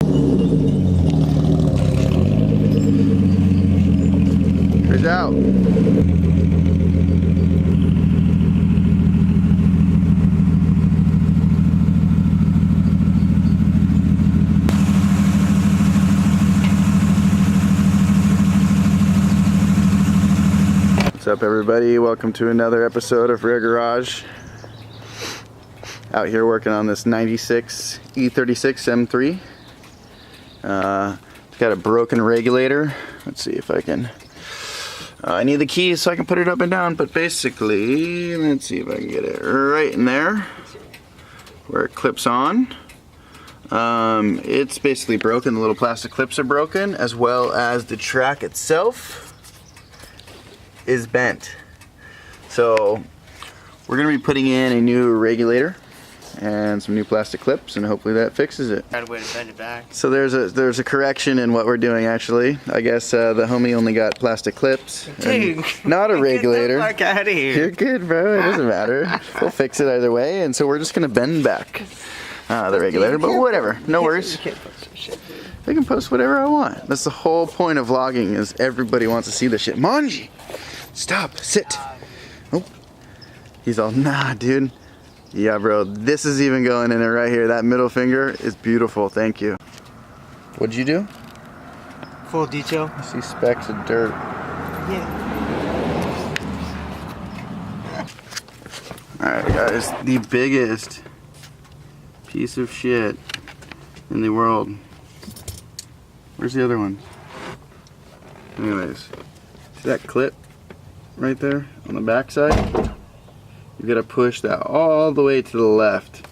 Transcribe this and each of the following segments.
Here's out. What's up, everybody? Welcome to another episode of Rare Garage. Out here working on this 96 E36 M3. It's got a broken regulator. Let's see if I can... I need the keys so I can put it up and down, but basically, let's see if I can get it right in there where it clips on. It's basically broken. The little plastic clips are broken, as well as the track itself is bent. So we're going to be putting in a new regulator and some new plastic clips, and hopefully that fixes it. Got a way to bend it back. So there's a correction in what we're doing, actually. I guess the homie only got plastic clips. Dude, not a regulator. Get the fuck out of here. You're good, bro. It doesn't matter. We'll fix it either way, and so we're just gonna bend back the regulator, but whatever. No worries. I can post whatever I want. That's the whole point of vlogging, is everybody wants to see the shit. Manji! Stop. Sit. Oh. He's all, nah, dude. Yeah, bro. This is even going in it right here. That middle finger is beautiful. Thank you. What'd you do? Full detail. I see specks of dirt. Yeah. Alright, guys. The biggest piece of shit in the world. Where's the other one? Anyways. See that clip right there on the back side? You gotta push that all the way to the left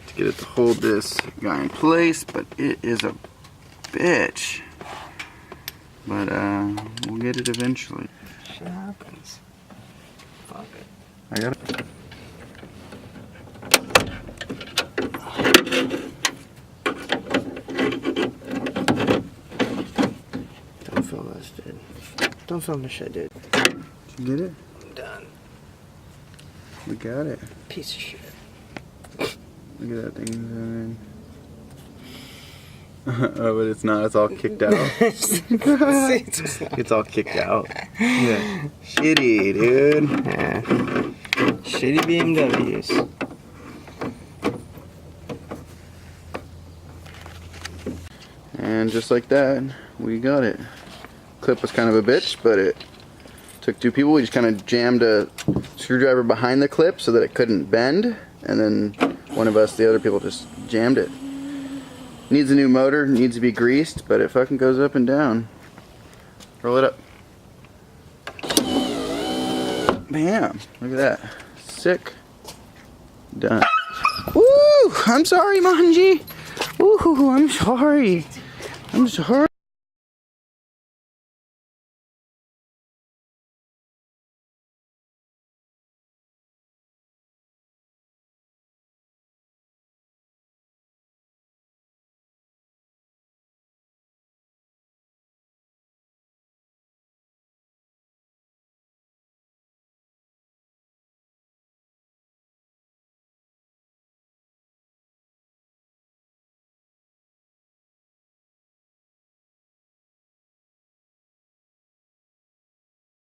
to get it to hold this guy in place, but it is a bitch. But we'll get it eventually. Shit happens. Fuck it. I got it. Don't film this, dude. Don't film this shit, dude. Did you get it? I'm done. We got it. Piece of shit. Look at that thing. Oh, but it's not. It's all kicked out. It's all kicked out. Yeah. Shitty, dude. Yeah. Shitty BMWs. And just like that, we got it. Clip was kind of a bitch, but it took two people. We just kind of jammed a screwdriver behind the clip so that it couldn't bend, and then one of us, the other people, just jammed it. Needs a new motor, needs to be greased, but it fucking goes up and down. Roll it up. Bam! Look at that. Sick. Done. Woo! I'm sorry, Manji. Woo! I'm sorry. I'm sorry.